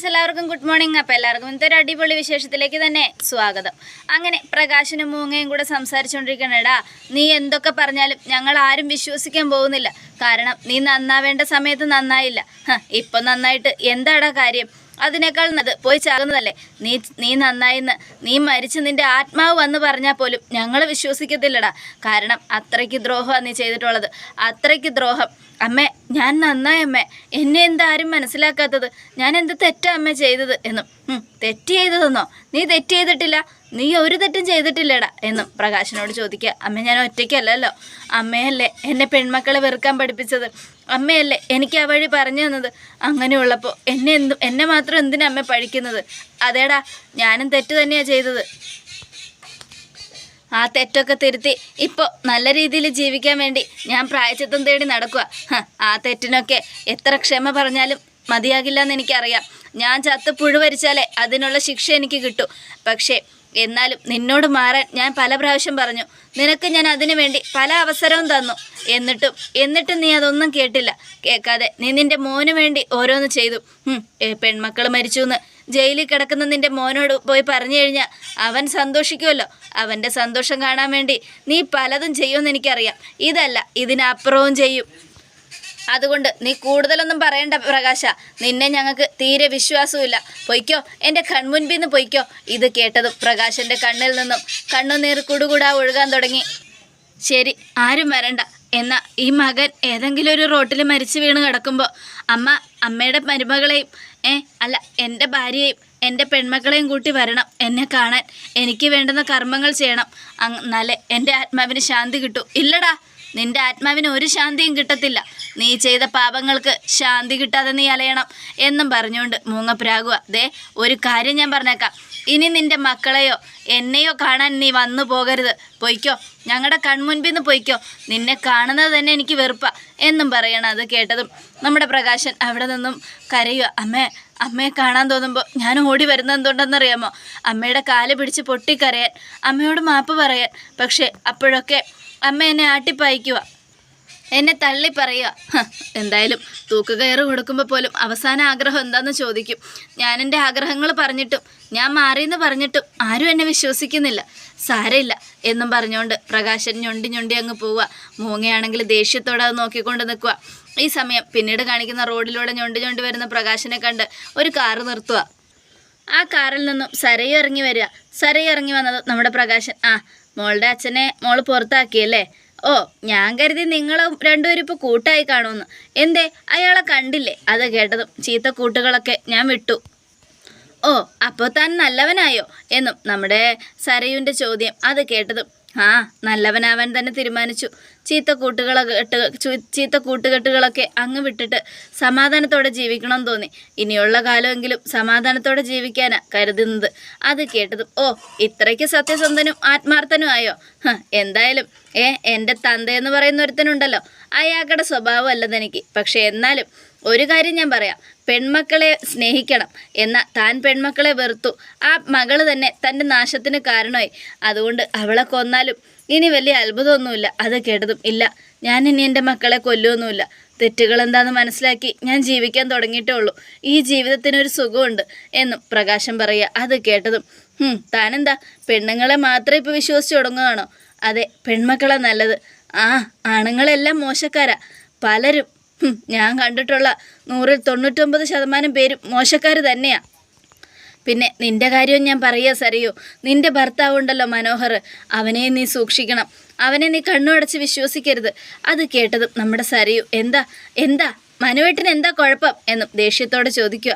Friends, എല്ലാവർക്കും good morning. അപ്പോൾ എല്ലാവർക്കും ഇന്നത്തെ ഒരു അടിപൊളി വിശേഷത്തിലേക്ക് തന്നെ സ്വാഗതം. അങ്ങനെ പ്രകാശനും മൂങ്ങയും കൂടെ സംസാരിച്ചുകൊണ്ടിരിക്കണേടാ, നീ എന്തൊക്കെ പറഞ്ഞാലും ഞങ്ങൾ ആരും വിശ്വസിക്കാൻ പോകുന്നില്ല. കാരണം നീ നന്നാവേണ്ട സമയത്ത് നന്നായില്ല. ഇപ്പം നന്നായിട്ട് എന്താടാ കാര്യം? അതിനേക്കാൾ പോയി ചാകുന്നതല്ലേ. നീ നന്നായിന്ന്, നീ മരിച്ച് നിൻ്റെ ആത്മാവ് വന്ന് പറഞ്ഞാൽ പോലും ഞങ്ങൾ വിശ്വസിക്കത്തില്ലടാ. കാരണം അത്രയ്ക്ക് ദ്രോഹമാണ് നീ ചെയ്തിട്ടുള്ളത്, അത്രയ്ക്ക് ദ്രോഹം. അമ്മേ, ഞാൻ നന്നായി അമ്മേ, എന്നെ എന്താരും മനസ്സിലാക്കാത്തത്? ഞാൻ എന്ത് തെറ്റാ അമ്മ ചെയ്തത് എന്നും. തെറ്റ് ചെയ്തതെന്നോ? നീ തെറ്റ് ചെയ്തിട്ടില്ല, നീ ഒരു തെറ്റും ചെയ്തിട്ടില്ലടാ എന്നും പ്രകാശനോട് ചോദിക്കുക. അമ്മ, ഞാൻ ഒറ്റയ്ക്കല്ലല്ലോ, അമ്മയല്ലേ എന്നെ പെൺമക്കളെ വെറുക്കാൻ പഠിപ്പിച്ചത്, അമ്മയല്ലേ എനിക്ക് ആ വഴി പറഞ്ഞു തന്നത്. അങ്ങനെയുള്ളപ്പോൾ എന്നെ മാത്രം എന്തിനാ അമ്മ പഴിക്കുന്നത്? അതേടാ, ഞാനും തെറ്റ് തന്നെയാണ് ചെയ്തത്. ആ തെറ്റൊക്കെ തിരുത്തി ഇപ്പോൾ നല്ല രീതിയിൽ ജീവിക്കാൻ വേണ്ടി ഞാൻ പ്രായശ്ചിത്തം തേടി നടക്കുക. ആ തെറ്റിനൊക്കെ എത്ര ക്ഷമ പറഞ്ഞാലും മതിയാകില്ല എന്ന് എനിക്കറിയാം. ഞാൻ ചത്ത് പുഴുവരിച്ചാലേ അതിനുള്ള ശിക്ഷ എനിക്ക് കിട്ടൂ. പക്ഷേ എന്നാലും നിന്നോട് മാറാൻ ഞാൻ പല പ്രാവശ്യം പറഞ്ഞു. നിനക്ക് ഞാൻ അതിനു വേണ്ടി പല അവസരവും തന്നു. എന്നിട്ടും നീ അതൊന്നും കേട്ടില്ല. കേൾക്കാതെ നീ നിൻ്റെ മോന് വേണ്ടി ഓരോന്ന് ചെയ്തു. പെൺമക്കൾ മരിച്ചു എന്ന് ജയിലിൽ കിടക്കുന്ന നിൻ്റെ മോനോട് പോയി പറഞ്ഞു കഴിഞ്ഞാൽ അവൻ സന്തോഷിക്കുമല്ലോ. അവൻ്റെ സന്തോഷം കാണാൻ വേണ്ടി നീ പലതും ചെയ്യുമെന്ന് എനിക്കറിയാം. ഇതല്ല, ഇതിനപ്പുറവും ചെയ്യും. അതുകൊണ്ട് നീ കൂടുതലൊന്നും പറയണ്ട പ്രകാശ, നിന്നെ ഞങ്ങൾക്ക് തീരെ വിശ്വാസമില്ല. പൊയ്ക്കോ, എൻ്റെ കൺമുൻപിൽ നിന്ന് പൊയ്ക്കോ. ഇത് കേട്ടതും പ്രകാശൻ്റെ കണ്ണിൽ നിന്നും കണ്ണുനീർ കുടുകൂടാ ഒഴുകാൻ തുടങ്ങി. ശരി, ആരും വരണ്ട. എന്നാൽ ഈ മകൻ ഏതെങ്കിലും ഒരു റോട്ടിൽ മരിച്ചു വീണ് കിടക്കുമ്പോൾ അമ്മയുടെ മരുമകളെയും അല്ല എൻ്റെ ഭാര്യയെയും എൻ്റെ പെൺമക്കളെയും കൂട്ടി വരണം എന്നെ കാണാൻ. എനിക്ക് വേണ്ടുന്ന കർമ്മങ്ങൾ ചെയ്യണം. എന്നാലേ എൻ്റെ ആത്മാവിന് ശാന്തി കിട്ടൂ. ഇല്ലടാ, നിൻ്റെ ആത്മാവിന് ഒരു ശാന്തിയും കിട്ടത്തില്ല. നീ ചെയ്ത പാപങ്ങൾക്ക് ശാന്തി കിട്ടാതെ നീ അലയണം എന്നും പറഞ്ഞുകൊണ്ട് മൂങ്ങപ്രാകുക. ഒരു കാര്യം ഞാൻ പറഞ്ഞേക്കാം, ഇനി നിൻ്റെ മക്കളെയോ എന്നെയോ കാണാൻ നീ വന്നു പോകരുത്. പൊയ്ക്കോ, ഞങ്ങളുടെ കൺമുൻപിൽ നിന്ന് പൊയ്ക്കോ. നിന്നെ കാണുന്നത് തന്നെ എനിക്ക് വെറുപ്പാ എന്നും പറയണം. അത് കേട്ടതും നമ്മുടെ പ്രകാശൻ അവിടെ നിന്നും കരയുക. അമ്മയെ കാണാൻ തോന്നുമ്പോൾ ഞാൻ ഓടി വരുന്നത് എന്തുകൊണ്ടെന്നറിയാമോ? അമ്മയുടെ കാല് പിടിച്ച് പൊട്ടിക്കരയാൻ, അമ്മയോട് മാപ്പ് പറയാൻ. പക്ഷേ അപ്പോഴൊക്കെ അമ്മ എന്നെ ആട്ടിപ്പായിക്കുക, എന്നെ തള്ളി പറയുക. എന്തായാലും തൂക്കുകയറ് കൊടുക്കുമ്പോൾ പോലും അവസാന ആഗ്രഹം എന്താണെന്ന് ചോദിക്കും. ഞാൻ എൻ്റെ ആഗ്രഹങ്ങൾ പറഞ്ഞിട്ടും ഞാൻ മാറിയെന്ന് പറഞ്ഞിട്ടും ആരും എന്നെ വിശ്വസിക്കുന്നില്ല. സാരമില്ല എന്നും പറഞ്ഞുകൊണ്ട് പ്രകാശൻ ഞൊണ്ടി അങ്ങ് പോവുക. മൂങ്ങയാണെങ്കിൽ ദേഷ്യത്തോടെ അത് നോക്കിക്കൊണ്ട് നിൽക്കുക. ഈ സമയം പിന്നീട് കാണിക്കുന്ന റോഡിലൂടെ ഞൊണ്ടി വരുന്ന പ്രകാശനെ കണ്ട് ഒരു കാറ് നിർത്തുക. ആ കാറിൽ നിന്നും സരയു ഇറങ്ങി വരിക. സരയു ഇറങ്ങി വന്നത് നമ്മുടെ പ്രകാശൻ, മോളുടെ അച്ഛനെ മോള് പുറത്താക്കിയല്ലേ? ഓ, ഞാൻ കരുതി നിങ്ങളും രണ്ടുപേരും ഇപ്പോൾ കൂട്ടായി കാണുമെന്ന്. എന്തേ, അയാളെ കണ്ടില്ലേ? അത് കേട്ടതും ചീത്ത കൂട്ടുകളൊക്കെ ഞാൻ വിട്ടു. ഓ, അപ്പോൾ താൻ നല്ലവനായോ എന്നും നമ്മുടെ സരയുവിൻ്റെ ചോദ്യം. അത് കേട്ടതും നല്ലവനാവാൻ തന്നെ തീരുമാനിച്ചു. ചീത്ത കൂട്ടുകെട്ടുകളൊക്കെ അങ്ങ് വിട്ടിട്ട് സമാധാനത്തോടെ ജീവിക്കണമെന്ന് തോന്നി. ഇനിയുള്ള കാലമെങ്കിലും സമാധാനത്തോടെ ജീവിക്കാനാ കരുതുന്നത്. അത് കേട്ടതും ഇത്രയ്ക്ക് സത്യസന്ധനും ആത്മാർത്ഥനുമായോ? എന്തായാലും എൻ്റെ തന്തയെന്ന് പറയുന്ന ഒരുത്തനുണ്ടല്ലോ, അയാളുടെ സ്വഭാവം അല്ലതെനിക്ക്. പക്ഷേ എന്നാലും ഒരു കാര്യം ഞാൻ പറയാം, പെൺമക്കളെ സ്നേഹിക്കണം. എന്നാൽ താൻ പെൺമക്കളെ വെറുത്തു. ആ മകള് തന്നെ തൻ്റെ നാശത്തിന് കാരണമായി. അതുകൊണ്ട് അവളെ കൊന്നാലും ഇനി വലിയ അത്ഭുതമൊന്നുമില്ല. അത് കേട്ടതും ഇല്ല, ഞാൻ ഇനി എൻ്റെ മക്കളെ കൊല്ലുമൊന്നുമില്ല. തെറ്റുകൾ എന്താണെന്ന് മനസ്സിലാക്കി ഞാൻ ജീവിക്കാൻ തുടങ്ങിയിട്ടേ ഉള്ളൂ. ഈ ജീവിതത്തിനൊരു സുഖമുണ്ട് എന്നും പ്രകാശം പറയുക. അത് കേട്ടതും താനെന്താ പെണ്ണുങ്ങളെ മാത്രമേ ഇപ്പോൾ വിശ്വസിച്ച് തുടങ്ങുകയാണോ? അതെ, പെൺമക്കളെ നല്ലത്. ആണുങ്ങളെല്ലാം മോശക്കാരാ. പലരും ഞാൻ കണ്ടിട്ടുള്ള 99% പേരും മോശക്കാർ തന്നെയാണ്. പിന്നെ നിൻ്റെ കാര്യവും ഞാൻ പറയുക സരയോ, നിൻ്റെ ഭർത്താവുണ്ടല്ലോ മനോഹർ, അവനെ നീ സൂക്ഷിക്കണം. അവനെ നീ കണ്ണുടച്ച് വിശ്വസിക്കരുത്. അത് കേട്ടതും നമ്മുടെ സരയു എന്താ മനുവേട്ടന് എന്താ കുഴപ്പം എന്നും ദേഷ്യത്തോടെ ചോദിക്കുക.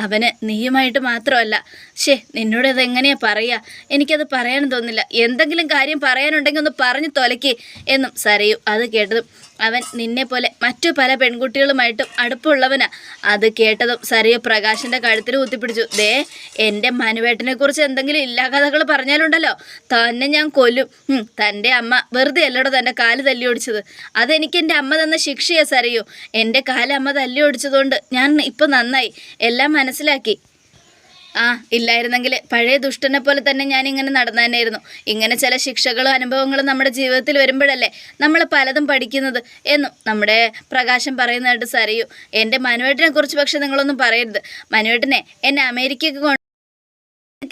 അവന് നീയുമായിട്ട് മാത്രമല്ല. നിന്നോട് അതെങ്ങനെയാ പറയുക? എനിക്കത് പറയാൻ തോന്നില്ല. എന്തെങ്കിലും കാര്യം പറയാനുണ്ടെങ്കിൽ ഒന്ന് പറഞ്ഞു തൊലയ്ക്ക് എന്നും സരയു. അത് കേട്ടതും അവൻ നിന്നെ പോലെ മറ്റു പല പെൺകുട്ടികളുമായിട്ടും അടുപ്പമുള്ളവനാ. അത് കേട്ടതും സരയു പ്രകാശൻ്റെ കഴുത്തിൽ കുത്തിപ്പിടിച്ചു. എൻ്റെ മനുവേട്ടനെ കുറിച്ച് എന്തെങ്കിലും ഇല്ലാ കഥകൾ പറഞ്ഞാലുണ്ടല്ലോ, തന്നെ ഞാൻ കൊല്ലും. തൻ്റെ അമ്മ വെറുതെ അല്ലടോ തൻ്റെ കാല് തല്ലി ഓടിച്ചത്. അതെനിക്ക് എൻ്റെ അമ്മ തന്ന ശിക്ഷയാ സരയു. എൻ്റെ കാല് അമ്മ തല്ലി ഓടിച്ചതുകൊണ്ട് ഞാൻ ഇപ്പം നന്നായി എല്ലാം മനസ്സിലാക്കി. ആ ഇല്ലായിരുന്നെങ്കിൽ പഴയ ദുഷ്ടനെ പോലെ തന്നെ ഞാൻ ഇങ്ങനെ നടന്നു തന്നെയായിരുന്നു. ഇങ്ങനെ ചില ശിക്ഷകളും അനുഭവങ്ങളും നമ്മുടെ ജീവിതത്തിൽ വരുമ്പോഴല്ലേ നമ്മൾ പലതും പഠിക്കുന്നത് എന്നും നമ്മുടെ പ്രകാശം പറയുന്നതായിട്ട് സരയു. എൻ്റെ മനുവേട്ടനെ കുറിച്ച് പക്ഷെ നിങ്ങളൊന്നും പറയരുത്. മനുവേട്ടനെ എന്നെ അമേരിക്കയ്ക്ക്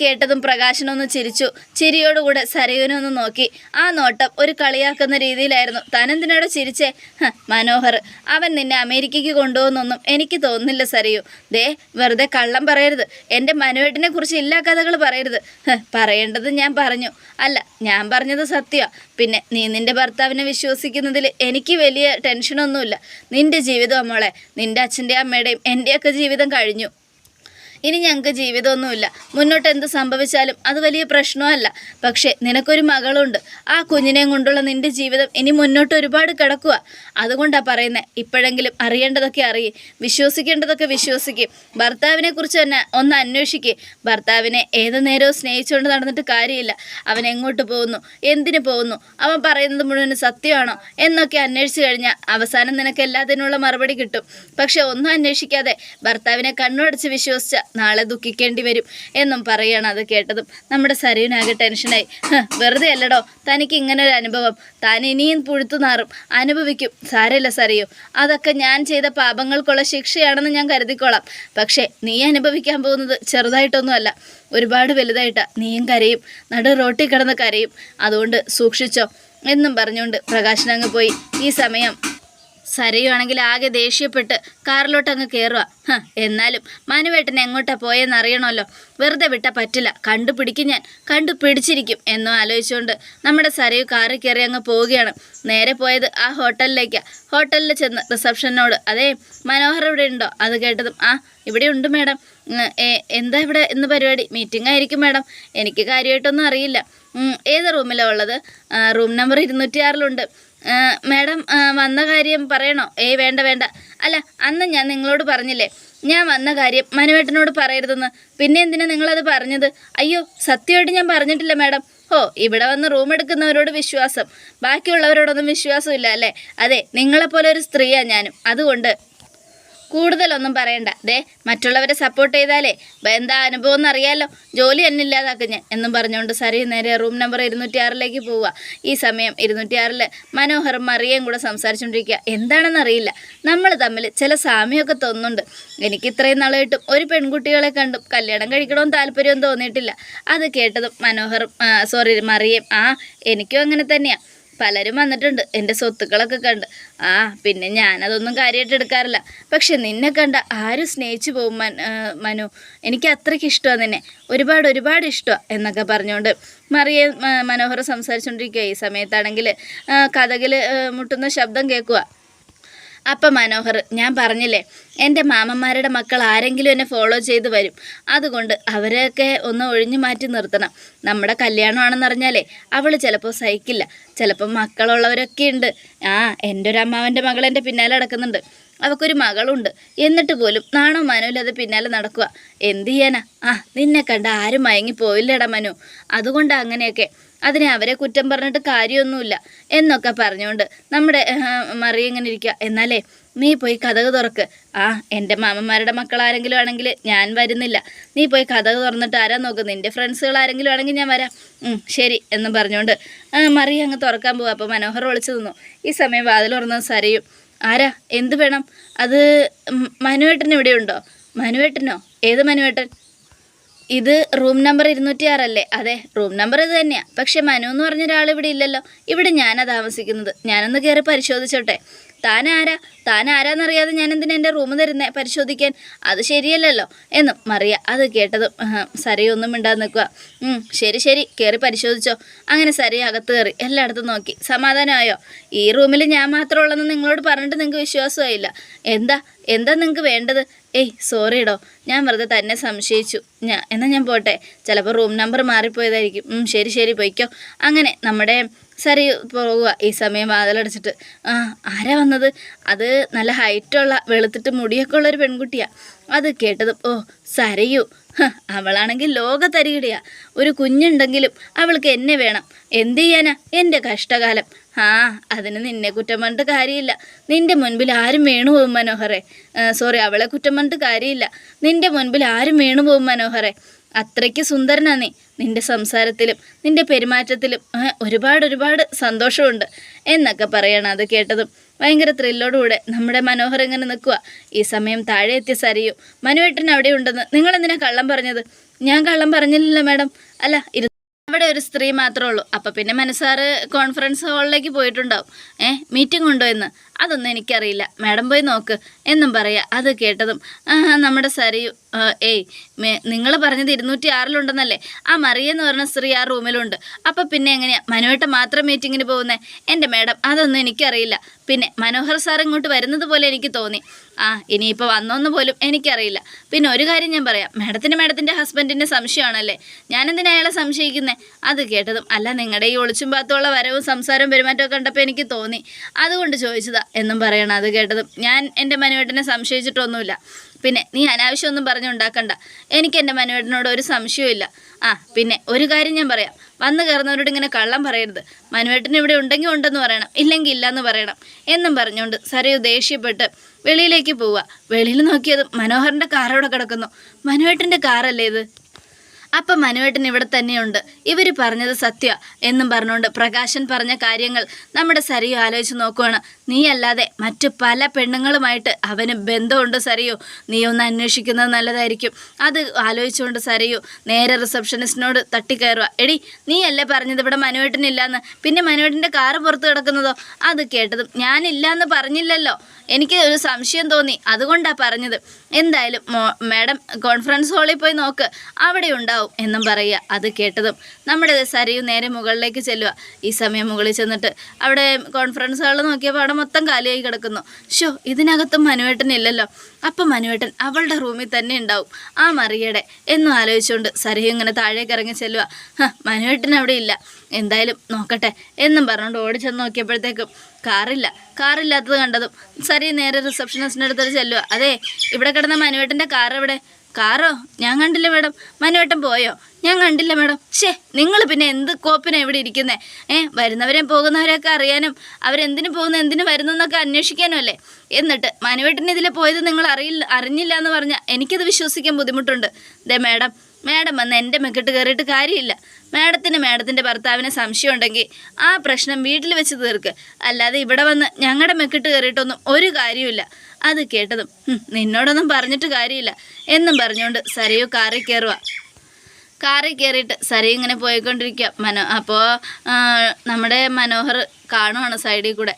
കേട്ടതും പ്രകാശനൊന്ന് ചിരിച്ചു. ചിരിയോടുകൂടെ സരയുവിനൊന്ന് നോക്കി. ആ നോട്ടം ഒരു കളിയാക്കുന്ന രീതിയിലായിരുന്നു. താനെന്തിനാടോ ചിരിച്ചേ? മനോഹർ, അവൻ നിന്നെ അമേരിക്കയ്ക്ക് കൊണ്ടുപോകുന്നൊന്നും എനിക്ക് തോന്നുന്നില്ല സരയു. ദേ വെറുതെ കള്ളം പറയരുത്. എൻ്റെ മനുവേട്ടിനെ കുറിച്ച് ഇല്ലാ കഥകൾ പറയരുത്. പറയേണ്ടത് ഞാൻ പറഞ്ഞു. അല്ല, ഞാൻ പറഞ്ഞത് സത്യമാണ്. പിന്നെ നീ നിൻ്റെ ഭർത്താവിനെ വിശ്വസിക്കുന്നതിൽ എനിക്ക് വലിയ ടെൻഷനൊന്നുമില്ല. നിൻ്റെ ജീവിതം മോളെ, നിൻ്റെ അച്ഛൻ്റെയും അമ്മയുടെയും എൻ്റെയൊക്കെ ജീവിതം കഴിഞ്ഞു. ഇനി ഞങ്ങൾക്ക് ജീവിതമൊന്നുമില്ല. മുന്നോട്ട് എന്ത് സംഭവിച്ചാലും അത് വലിയ പ്രശ്നമല്ല. പക്ഷേ നിനക്കൊരു മകളുണ്ട്. ആ കുഞ്ഞിനെയും കൊണ്ടുള്ള നിൻ്റെ ജീവിതം ഇനി മുന്നോട്ട് ഒരുപാട് കിടക്കുക. അതുകൊണ്ടാണ് പറയുന്നത്, ഇപ്പോഴെങ്കിലും അറിയേണ്ടതൊക്കെ അറിയും, വിശ്വസിക്കേണ്ടതൊക്കെ വിശ്വസിക്കും. ഭർത്താവിനെക്കുറിച്ച് തന്നെ ഒന്ന് അന്വേഷിക്കുക. ഭർത്താവിനെ ഏത് നേരവും സ്നേഹിച്ചുകൊണ്ട് നടന്നിട്ട് കാര്യമില്ല. അവൻ എങ്ങോട്ട് പോകുന്നു, എന്തിനു പോകുന്നു, അവൻ പറയുന്നത് മുഴുവൻ സത്യമാണോ എന്നൊക്കെ അന്വേഷിച്ച് കഴിഞ്ഞാൽ അവസാനം നിനക്ക് എല്ലാത്തിനുള്ള മറുപടി കിട്ടും. പക്ഷെ ഒന്നും അന്വേഷിക്കാതെ ഭർത്താവിനെ കണ്ണുടച്ച് വിശ്വസിച്ച നാളെ ദുഃഖിക്കേണ്ടി വരും എന്നും പറയണം. അത് കേട്ടതും നമ്മുടെ സരയുനാകെ ടെൻഷനായി. വെറുതെ അല്ലടോ തനിക്ക് ഇങ്ങനെ ഒരു അനുഭവം. താൻ ഇനിയും പുഴുത്തു നാറും, അനുഭവിക്കും. സാരമില്ല സരയു, അതൊക്കെ ഞാൻ ചെയ്ത പാപങ്ങൾക്കുള്ള ശിക്ഷയാണെന്ന് ഞാൻ കരുതിക്കോളാം. പക്ഷേ നീ അനുഭവിക്കാൻ പോകുന്നത് ചെറുതായിട്ടൊന്നുമല്ല, ഒരുപാട് വലുതായിട്ടാണ്. നീയും കരയും, നടു റോട്ടിൽ കിടന്ന് കരയും. അതുകൊണ്ട് സൂക്ഷിച്ചോ എന്നും പറഞ്ഞുകൊണ്ട് പ്രകാശനങ്ങ് പോയി. ഈ സമയം സരയുവാണെങ്കിൽ ആകെ ദേഷ്യപ്പെട്ട് കാറിലോട്ട് അങ്ങ് കയറുക. എന്നാലും മനുവേട്ടൻ എങ്ങോട്ടാണ് പോയെന്ന് അറിയണമല്ലോ. വെറുതെ വിട്ടാൽ പറ്റില്ല. കണ്ടുപിടിക്കും, ഞാൻ കണ്ടുപിടിച്ചിരിക്കും എന്നും ആലോചിച്ചുകൊണ്ട് നമ്മുടെ സരയു കാറിൽ കയറി അങ്ങ് പോവുകയാണ്. നേരെ പോയത് ആ ഹോട്ടലിലേക്കാണ്. ഹോട്ടലിൽ ചെന്ന് റിസപ്ഷനോട്, അതേ മനോഹർ ഇവിടെ ഉണ്ടോ? അത് കേട്ടതും, ആ ഇവിടെ ഉണ്ട് മാഡം. എന്താ ഇവിടെ ഇന്ന് പരിപാടി? മീറ്റിംഗ് ആയിരിക്കും മാഡം. എനിക്ക് കാര്യമായിട്ടൊന്നും അറിയില്ല. ഏത് റൂമിലാണ് ഉള്ളത്? റൂം നമ്പർ 206 മാഡം വന്ന കാര്യം പറയണോ? വേണ്ട വേണ്ട. അല്ല, അന്ന് ഞാൻ നിങ്ങളോട് പറഞ്ഞില്ലേ ഞാൻ വന്ന കാര്യം മനുവേട്ടനോട് പറയരുതെന്ന്. പിന്നെ എന്തിനാ നിങ്ങളത് പറഞ്ഞത്? അയ്യോ, സത്യമായിട്ട് ഞാൻ പറഞ്ഞിട്ടില്ല മാഡം. ഇവിടെ വന്ന് റൂം എടുക്കുന്നവരോട് വിശ്വാസം, ബാക്കിയുള്ളവരോടൊന്നും വിശ്വാസമില്ല അല്ലേ? അതെ, നിങ്ങളെപ്പോലെ ഒരു സ്ത്രീയാണ് ഞാനും. അതുകൊണ്ട് കൂടുതലൊന്നും പറയണ്ട. മറ്റുള്ളവരെ സപ്പോർട്ട് ചെയ്താലേ എന്താ അനുഭവം എന്നറിയാലോ. ജോലി തന്നെ ഇല്ലാതാക്കും ഞാൻ എന്നും പറഞ്ഞുകൊണ്ട് സരയു നേരെ റൂം നമ്പർ 206 പോവുക. ഈ സമയം 206 മനോഹറും മറിയയും കൂടെ സംസാരിച്ചുകൊണ്ടിരിക്കുക. എന്താണെന്നറിയില്ല, നമ്മൾ തമ്മിൽ ചില സാമ്യമൊക്കെ തോന്നുന്നുണ്ട്. എനിക്ക് ഇത്രയും നാളായിട്ടും ഒരു പെൺകുട്ടികളെ കണ്ടും കല്യാണം കഴിക്കണമെന്ന് താല്പര്യമൊന്നും തോന്നിയിട്ടില്ല. അത് കേട്ടതും മറിയം, എനിക്കും അങ്ങനെ തന്നെയാണ്. പലരും വന്നിട്ടുണ്ട് എൻ്റെ സ്വത്തുക്കളൊക്കെ കണ്ട്. പിന്നെ ഞാനതൊന്നും കാര്യമായിട്ട് എടുക്കാറില്ല. പക്ഷെ നിന്നെ കണ്ട ആരും സ്നേഹിച്ചു പോകും മനു. എനിക്ക് അത്രയ്ക്ക് ഇഷ്ടമാണ് നിന്നെ, ഒരുപാട് ഇഷ്ടമാണ് എന്നൊക്കെ പറഞ്ഞുകൊണ്ട് മനോഹർ സംസാരിച്ചുകൊണ്ടിരിക്കുക. ഈ സമയത്താണെങ്കിൽ കഥകിൽ മുട്ടുന്ന ശബ്ദം കേൾക്കുക. അപ്പം മനോഹർ, ഞാൻ പറഞ്ഞില്ലേ എൻ്റെ മാമന്മാരുടെ മക്കൾ ആരെങ്കിലും എന്നെ ഫോളോ ചെയ്ത് വരും. അതുകൊണ്ട് അവരെയൊക്കെ ഒന്ന് ഒഴിഞ്ഞു മാറ്റി നിർത്തണം. നമ്മുടെ കല്യാണമാണെന്നറിഞ്ഞാലേ അവൾ ചിലപ്പോൾ സഹിക്കില്ല. ചിലപ്പോൾ മക്കളുള്ളവരൊക്കെ ഉണ്ട്. എൻ്റെ ഒരു അമ്മാവൻ്റെ മകൾ എൻ്റെ പിന്നാലെ നടക്കുന്നുണ്ട്. അവൾക്കൊരു മകളുണ്ട്. എന്നിട്ട് പോലും നാണോ മനുവിലത് പിന്നാലെ നടക്കുക. എന്ത് ചെയ്യാനാ? നിന്നെ കണ്ട ആരും മയങ്ങിപ്പോയില്ലടാ മനു. അതുകൊണ്ടാണ് അങ്ങനെയൊക്കെ. അതിനെ അവരെ കുറ്റം പറഞ്ഞിട്ട് കാര്യമൊന്നുമില്ല എന്നൊക്കെ പറഞ്ഞുകൊണ്ട് നമ്മുടെ മറിയ ഇങ്ങനെ ഇരിക്കുക. എന്നാലേ നീ പോയി കതക് തുറക്ക്. എൻ്റെ മാമന്മാരുടെ മക്കൾ ആരെങ്കിലും ആണെങ്കിൽ ഞാൻ വരുന്നില്ല. നീ പോയി കതക് തുറന്നിട്ട് ആരാ നോക്ക്. നിൻ്റെ ഫ്രണ്ട്സുകൾ ആരെങ്കിലും ആണെങ്കിൽ ഞാൻ വരാം. ശരി എന്ന് പറഞ്ഞുകൊണ്ട് മറിയ അങ്ങ് തുറക്കാൻ പോവുക. അപ്പോൾ മനോഹർ വിളിച്ചു തന്നു. ഈ സമയം വാതിൽ തുറന്നത് സരയും. ആരാ? എന്ത് വേണം? അത് മനുവേട്ടൻ ഇവിടെ ഉണ്ടോ? മനുവേട്ടനോ? ഏത് മനുവേട്ടൻ? ഇത് റൂം നമ്പർ 206 അല്ലേ? അതെ, റൂം നമ്പർ ഇത് തന്നെയാണ്. പക്ഷെ മനു എന്ന് പറഞ്ഞ ഒരാൾ ഇവിടെ ഇല്ലല്ലോ. ഇവിടെ ഞാനാ താമസിക്കുന്നത്. ഞാനൊന്ന് കയറി പരിശോധിച്ചോട്ടെ. താനാരാന്നറിയാതെ ഞാൻ എന്തിനാ എൻ്റെ റൂം തരുന്നേ പരിശോധിക്കാൻ? അത് ശരിയല്ലല്ലോ എന്നും മറിയ. അത് കേട്ടതും സരയൊന്നും മിണ്ടാതെ നിൽക്കുക. ശരി കയറി പരിശോധിച്ചോ. അങ്ങനെ സരയ അകത്ത് കയറി എല്ലായിടത്തും നോക്കി. സമാധാനമായോ? ഈ റൂമിൽ ഞാൻ മാത്രം ഉള്ളതെന്ന് നിങ്ങളോട് പറഞ്ഞിട്ട് നിങ്ങൾക്ക് വിശ്വാസമായില്ല. എന്താ നിങ്ങൾക്ക് വേണ്ടത്? സോറിടോ, ഞാൻ വെറുതെ തന്നെ സംശയിച്ചു. എന്നാൽ ഞാൻ പോട്ടെ. ചിലപ്പോൾ റൂം നമ്പർ മാറിപ്പോയതായിരിക്കും. ശരി പോയിക്കോ. അങ്ങനെ നമ്മുടെ സരി പോവുക. ഈ സമയം വാതിലടച്ചിട്ട് ആരാ വന്നത്? അത് നല്ല ഹൈറ്റുള്ള വെളുത്തിട്ട് മുടിയൊക്കെ ഉള്ളൊരു പെൺകുട്ടിയാണ്. അത് കേട്ടതും സരയു. അവളാണെങ്കിൽ ലോകത്തരികിടയാ. ഒരു കുഞ്ഞുണ്ടെങ്കിലും അവൾക്ക് എന്നെ വേണം. എന്ത് ചെയ്യാനാ? എൻ്റെ കഷ്ടകാലം. അതിന് നിന്നെ കുറ്റം പറഞ്ഞിട്ട് കാര്യമില്ല. നിൻ്റെ മുൻപിൽ ആരും വീണു പോകും മനോഹറെ. അവളെ കുറ്റം പറഞ്ഞിട്ട് കാര്യമില്ല. നിൻ്റെ മുൻപിൽ ആരും വീണു പോകും മനോഹറെ. അത്രയ്ക്ക് സുന്ദരനാ നീ. നിന്റെ സംസാരത്തിലും നിന്റെ പെരുമാറ്റത്തിലും ഒരുപാട് സന്തോഷമുണ്ട് എന്നൊക്കെ പറയണം. അത് കേട്ടതും ഭയങ്കര ത്രില്ലോടുകൂടെ നമ്മുടെ മനോഹർ ഇങ്ങനെ നിൽക്കുക. ഈ സമയം താഴെ എത്തിയ സരയു, മനുവേട്ടൻ അവിടെ ഉണ്ടെന്ന് നിങ്ങളെന്തിനാ കള്ളം പറഞ്ഞത്? ഞാൻ കള്ളം പറഞ്ഞില്ലല്ലോ മാഡം. അല്ല, അവിടെ ഒരു സ്ത്രീ മാത്രമേ ഉള്ളൂ. അപ്പം പിന്നെ മനസ്സാറ് കോൺഫറൻസ് ഹാളിലേക്ക് പോയിട്ടുണ്ടാവും. മീറ്റിംഗ് ഉണ്ടോ എന്ന് അതൊന്നും എനിക്കറിയില്ല, മാഡം പോയി നോക്ക് എന്നും പറയാം. അത് കേട്ടതും നമ്മുടെ സരയു, നിങ്ങൾ പറഞ്ഞത് 206 ആ മറിയെന്ന് പറഞ്ഞ സ്ത്രീ ആ റൂമിലുണ്ട്. അപ്പം പിന്നെ എങ്ങനെയാ മനുവേട്ട മാത്രം മീറ്റിങ്ങിന് പോകുന്നത്? എൻ്റെ മാഡം അതൊന്നും എനിക്കറിയില്ല. പിന്നെ മനോഹർ സാർ ഇങ്ങോട്ട് വരുന്നത് പോലെ എനിക്ക് തോന്നി. ഇനിയിപ്പോൾ വന്നോന്ന് പോലും എനിക്കറിയില്ല. പിന്നെ ഒരു കാര്യം ഞാൻ പറയാം, മാഡത്തിൻ്റെ ഹസ്ബൻഡിൻ്റെ സംശയമാണല്ലേ, ഞാനെന്തിനാ അയാളെ സംശയിക്കുന്നത്? അത് കേട്ടതും, അല്ല നിങ്ങളുടെ ഈ ഒളിച്ചും പാത്തുള്ള വരവും സംസാരവും പെരുമാറ്റമൊക്കെ കണ്ടപ്പോൾ എനിക്ക് തോന്നി, അതുകൊണ്ട് ചോദിച്ചതാ എന്നും പറയണം. അത് കേട്ടതും, ഞാൻ എൻ്റെ മനുവേട്ടനെ സംശയിച്ചിട്ടൊന്നുമില്ല. പിന്നെ നീ അനാവശ്യമൊന്നും പറഞ്ഞുണ്ടാക്കണ്ട. എനിക്ക് എൻ്റെ മനുവേട്ടനോട് ഒരു സംശയവും. പിന്നെ ഒരു കാര്യം ഞാൻ പറയാം, വന്നു കയറുന്നവരോട് ഇങ്ങനെ കള്ളം പറയരുത്. മനുവേട്ടൻ ഇവിടെ ഉണ്ടെങ്കിൽ ഉണ്ടെന്ന് പറയണം, ഇല്ലെങ്കിൽ ഇല്ലയെന്ന് പറയണം എന്നും പറഞ്ഞുകൊണ്ട് സരയു ദേഷ്യപ്പെട്ട് വെളിയിലേക്ക് പോവുക. വെളിയിൽ നോക്കിയതും മനോഹറിൻ്റെ കാർ അവിടെ കിടക്കുന്നു. മനുവേട്ടൻ്റെ കാറല്ലേ ഇത്? അപ്പം മനുവേട്ടൻ ഇവിടെ തന്നെയുണ്ട്, ഇവർ പറഞ്ഞത് സത്യ എന്നും പറഞ്ഞുകൊണ്ട് പ്രകാശൻ പറഞ്ഞ കാര്യങ്ങൾ നമ്മുടെ സരയു ആലോചിച്ച് നോക്കുവാണ്. നീ അല്ലാതെ മറ്റു പല പെണ്ണുങ്ങളുമായിട്ട് അവന് ബന്ധമുണ്ട് സരയു, നീ ഒന്ന് അന്വേഷിക്കുന്നത് നല്ലതായിരിക്കും. അത് ആലോചിച്ചുകൊണ്ട് സരയു നേരെ റിസപ്ഷനിസ്റ്റിനോട് തട്ടിക്കയറുക. എടി, നീ അല്ലേ പറഞ്ഞത് ഇവിടെ മനുവേട്ടനില്ലാന്ന്, പിന്നെ മനുവേട്ടൻ്റെ കാറ് പുറത്ത് കിടക്കുന്നതോ? അത് കേട്ടതും, ഞാനില്ലാന്ന് പറഞ്ഞില്ലല്ലോ, എനിക്ക് ഒരു സംശയം തോന്നി, അതുകൊണ്ടാണ് പറഞ്ഞത്. എന്തായാലും മാഡം കോൺഫറൻസ് ഹാളിൽ പോയി നോക്ക്, അവിടെ ഉണ്ടാവും എന്നും പറയുക. അത് കേട്ടതും നമ്മുടെ സരയു നേരെ മുകളിലേക്ക് ചെല്ലുക. ഈ സമയം മുകളിൽ ചെന്നിട്ട് അവിടെ കോൺഫറൻസ് ഹാളിൽ നോക്കിയപ്പോൾ അവിടെ മൊത്തം കാലിയായി കിടക്കുന്നു. ഇതിനകത്തും മനുവേട്ടനില്ലല്ലോ. അപ്പം മനുവേട്ടൻ അവളുടെ റൂമിൽ തന്നെ ഉണ്ടാവും, ആ മറിയയുടെ എന്നും ആലോചിച്ചുകൊണ്ട് സരയു ഇങ്ങനെ താഴേക്ക് ഇറങ്ങി ചെല്ലുക. മനുവേട്ടൻ അവിടെ ഇല്ല, എന്തായാലും നോക്കട്ടെ എന്നും പറഞ്ഞുകൊണ്ട് ഓടിച്ചെന്ന് നോക്കിയപ്പോഴത്തേക്കും കാറില്ലാത്തത് കണ്ടതും സരയു നേരെ റിസപ്ഷനിസ്റ്റിൻ്റെ അടുത്ത് ചെല്ലുക. അതെ, ഇവിടെ കിടന്ന മനുവേട്ടൻ്റെ കാർ എവിടെ? കാറോ? ഞാൻ കണ്ടില്ല മാഡം. മനുവേട്ടൻ പോയോ? ഞാൻ കണ്ടില്ല മാഡം. നിങ്ങൾ പിന്നെ എന്ത് കോപ്പിനാണ് ഇവിടെ ഇരിക്കുന്നത്? വരുന്നവരെയും പോകുന്നവരെയൊക്കെ അറിയാനും അവരെന്തിനു പോകുന്നു എന്തിനു വരുന്നു എന്നൊക്കെ അന്വേഷിക്കാനും അല്ലേ? എന്നിട്ട് മനുവേട്ടൻ ഇതിൽ പോയത് നിങ്ങൾ അറിഞ്ഞില്ല എന്ന് പറഞ്ഞാൽ എനിക്കത് വിശ്വസിക്കാൻ ബുദ്ധിമുട്ടുണ്ട്. ദേ മാഡം വന്ന് എൻ്റെ മെക്കിട്ട് കയറിയിട്ട് കാര്യമില്ല. മാഡത്തിൻ്റെ ഭർത്താവിന് സംശയം ഉണ്ടെങ്കിൽ ആ പ്രശ്നം വീട്ടിൽ വെച്ച് തീർക്ക്, അല്ലാതെ ഇവിടെ വന്ന് ഞങ്ങളുടെ മെക്കിട്ട് കയറിയിട്ടൊന്നും ഒരു കാര്യമില്ല. അത് കേട്ടതും, നിന്നോടൊന്നും പറഞ്ഞിട്ട് കാര്യമില്ല എന്നും പറഞ്ഞുകൊണ്ട് സരയു കാറിൽ കയറിയിട്ട് സരയു ഇങ്ങനെ പോയിക്കൊണ്ടിരിക്കുക. അപ്പോൾ നമ്മുടെ മനോഹർ കാണുവാണ് സൈഡിൽ കൂടെ.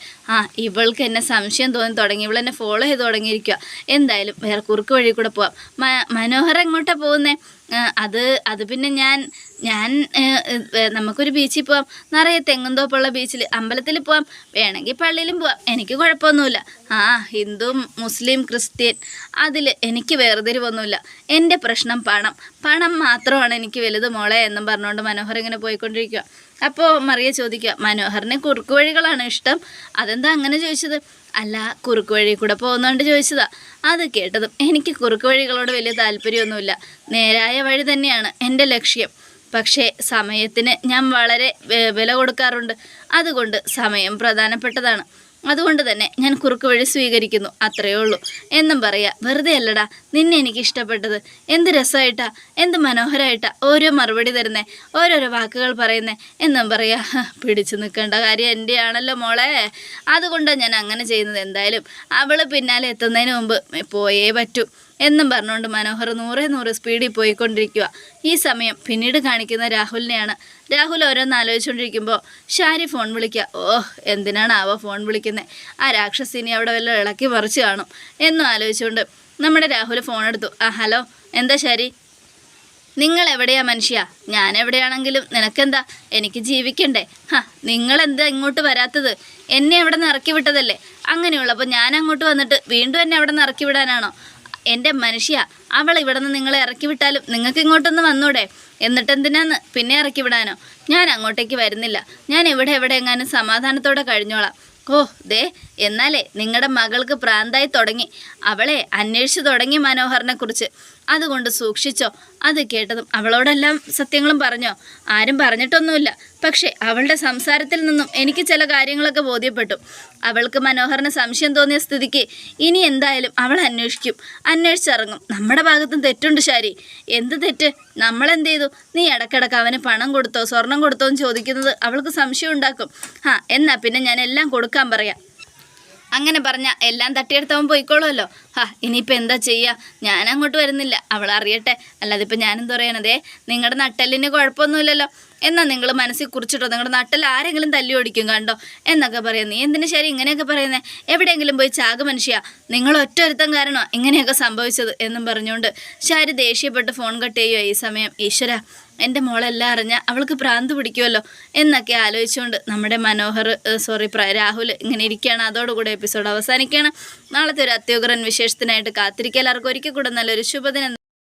ഇവൾക്ക് എന്നെ സംശയം തോന്നി തുടങ്ങി, ഇവളെന്നെ ഫോളോ ചെയ്ത് തുടങ്ങിയിരിക്കുക. എന്തായാലും വേറെ കുറുക്ക് വഴി കൂടെ പോവാം. മനോഹർ എങ്ങോട്ടാണ് പോകുന്നത്? അത് പിന്നെ ഞാൻ നമുക്കൊരു ബീച്ചിൽ പോവാം, നിറയെ തെങ്ങുന്തോപ്പുള്ള ബീച്ചിൽ, അമ്പലത്തിൽ പോവാം, വേണമെങ്കിൽ പള്ളിയിലും പോവാം, എനിക്ക് കുഴപ്പമൊന്നുമില്ല. ഹിന്ദു മുസ്ലിം ക്രിസ്ത്യൻ അതിൽ എനിക്ക് വേർതിരിവൊന്നുമില്ല. എൻ്റെ പ്രശ്നം പണം മാത്രമാണ് എനിക്ക് വലുത് മോളെ എന്നും പറഞ്ഞുകൊണ്ട് മനോഹർ ഇങ്ങനെ പോയിക്കൊണ്ടിരിക്കുക. അപ്പോൾ മറിയ ചോദിക്കുക, മനോഹറിന് കുറുക്ക് വഴികളാണ് ഇഷ്ടം, അതെന്താ അങ്ങനെ ചോദിച്ചത്? അല്ല, കുറുക്ക് വഴി കൂടെ പോകുന്നതുകൊണ്ട് ചോദിച്ചതാ. അത് കേട്ടതും, എനിക്ക് കുറുക്ക് വഴികളോട് വലിയ താല്പര്യമൊന്നുമില്ല, നേരായ വഴി തന്നെയാണ് എൻ്റെ ലക്ഷ്യം. പക്ഷേ സമയത്തിന് ഞാൻ വളരെ വില കൊടുക്കാറുണ്ട്, അതുകൊണ്ട് സമയം പ്രധാനപ്പെട്ടതാണ്. അതുകൊണ്ട് തന്നെ ഞാൻ കുറുക്ക് വഴി സ്വീകരിക്കുന്നു, അത്രയേ ഉള്ളൂ എന്നും പറയാം. വെറുതെ അല്ലടാ നിന്നെ എനിക്ക് ഇഷ്ടപ്പെട്ടത്, എന്ത് രസമായിട്ടാ, എന്ത് മനോഹരമായിട്ടാ ഓരോ മറുപടി തരുന്നേ, ഓരോരോ വാക്കുകൾ പറയുന്നേ എന്നും പറയാ. പിടിച്ചു നിൽക്കേണ്ട കാര്യം എൻ്റെ ആണല്ലോ മോളെ, അതുകൊണ്ടാണ് ഞാൻ അങ്ങനെ ചെയ്യുന്നത്. എന്തായാലും അവൾ പിന്നാലെ എത്തുന്നതിന് മുമ്പ് പോയേ പറ്റൂ എന്നും പറഞ്ഞുകൊണ്ട് മനോഹർ 100 സ്പീഡിൽ പോയിക്കൊണ്ടിരിക്കുക. ഈ സമയം പിന്നീട് കാണിക്കുന്ന രാഹുലിനെയാണ്. രാഹുൽ ഓരോന്ന് ആലോചിച്ചുകൊണ്ടിരിക്കുമ്പോൾ ഷാരി ഫോൺ വിളിക്കുക. എന്തിനാണ് ഫോൺ വിളിക്കുന്നത്? ആ രാക്ഷസിനി അവിടെ വല്ല ഇളക്കി മറിച്ച് കാണും എന്നും ആലോചിച്ചുകൊണ്ട് നമ്മുടെ രാഹുൽ ഫോൺ എടുത്തു. ഹലോ, എന്താ ഷാരി? നിങ്ങൾ എവിടെയാ മനുഷ്യ? ഞാൻ എവിടെയാണെങ്കിലും നിനക്കെന്താ, എനിക്ക് ജീവിക്കണ്ടേ? നിങ്ങളെന്താ ഇങ്ങോട്ട് വരാത്തത്? എന്നെ അവിടെ നിന്ന് ഇറക്കി വിട്ടതല്ലേ? അങ്ങനെയുള്ളപ്പോൾ ഞാൻ അങ്ങോട്ട് വന്നിട്ട് വീണ്ടും എന്നെ അവിടെ നിന്ന് ഇറക്കി വിടാനാണോ? എൻ്റെ മനുഷ്യ, അവൾ ഇവിടെ നിന്ന് നിങ്ങളെ ഇറക്കി വിട്ടാലും നിങ്ങൾക്ക് ഇങ്ങോട്ടൊന്ന് വന്നൂടെ? എന്നിട്ടെന്തിനാന്ന് പിന്നെ ഇറക്കി വിടാനോ? ഞാൻ അങ്ങോട്ടേക്ക് വരുന്നില്ല, ഞാൻ എവിടെ എങ്ങാനും സമാധാനത്തോടെ കഴിഞ്ഞോളാം. എന്നാലേ നിങ്ങളുടെ മകൾക്ക് പ്രാന്തായി തുടങ്ങി, അവളെ അന്വേഷിച്ചു തുടങ്ങി മനോഹറിനെ കുറിച്ച്. അതുകൊണ്ട് സൂക്ഷിച്ചോ. അത് കേട്ടതും അവളോടെല്ലാം സത്യങ്ങളും പറഞ്ഞോ? ആരും പറഞ്ഞിട്ടൊന്നുമില്ല. പക്ഷേ അവളുടെ സംസാരത്തിൽ നിന്നും എനിക്ക് ചില കാര്യങ്ങളൊക്കെ ബോധ്യപ്പെട്ടു. അവൾക്ക് മനോഹറിന് സംശയം തോന്നിയ സ്ഥിതിക്ക് ഇനി എന്തായാലും അവൾ അന്വേഷിച്ചിറങ്ങും. നമ്മുടെ ഭാഗത്തും തെറ്റുണ്ട് ശാരി. എന്ത് തെറ്റ്? നമ്മളെന്ത് ചെയ്തു? നീ ഇടയ്ക്കിടയ്ക്ക് അവന് പണം കൊടുത്തോ സ്വർണം കൊടുത്തോ എന്ന് ചോദിക്കുന്നത് അവൾക്ക് സംശയം ഉണ്ടാക്കും. എന്നാ പിന്നെ ഞാൻ എല്ലാം കൊടുക്കാൻ പറയാം. അങ്ങനെ പറഞ്ഞാൽ എല്ലാം തട്ടിയെടുത്തവൻ പോയിക്കോളുമല്ലോ. ഇനിയിപ്പോൾ എന്താ ചെയ്യുക? ഞാൻ അങ്ങോട്ട് വരുന്നില്ല, അവൾ അറിയട്ടെ. അല്ലാതെ ഇപ്പം ഞാനെന്ത് പറയാനതേ, നിങ്ങളുടെ നട്ടെല്ലിന് കുഴപ്പമൊന്നുമില്ലല്ലോ, എന്നാൽ നിങ്ങൾ മനസ്സിൽ കുറിച്ചിട്ടോ, നിങ്ങളുടെ നട്ടിൽ ആരെങ്കിലും തല്ലി ഓടിക്കും കണ്ടോ എന്നൊക്കെ പറയാം. നീ എന്തിനു ശരി ഇങ്ങനെയൊക്കെ പറയുന്നത്? എവിടെയെങ്കിലും പോയി ചാക് മനുഷ്യ, നിങ്ങൾ ഒറ്റൊരുത്തം കാരണോ ഇങ്ങനെയൊക്കെ സംഭവിച്ചത് എന്നും പറഞ്ഞുകൊണ്ട് ശാരി ദേഷ്യപ്പെട്ട് ഫോൺ കട്ട് ചെയ്യുമോ. ഈ സമയം ഈശ്വര, എൻ്റെ മോളെല്ലാം അറിഞ്ഞാൽ അവൾക്ക് ഭ്രാന്ത് പിടിക്കുമല്ലോ എന്നൊക്കെ ആലോചിച്ചുകൊണ്ട് നമ്മുടെ രാഹുൽ ഇങ്ങനെ ഇരിക്കുകയാണ്. അതോടുകൂടി എപ്പിസോഡ് അവസാനിക്കുകയാണ്. നാളത്തെ ഒരു അത്യുഗ്രൻ വിശേഷത്തിനായിട്ട് കാത്തിരിക്കുക. എല്ലാവർക്കും ഒരിക്കൽ കൂടെ നല്ലൊരു ശുഭദിനം.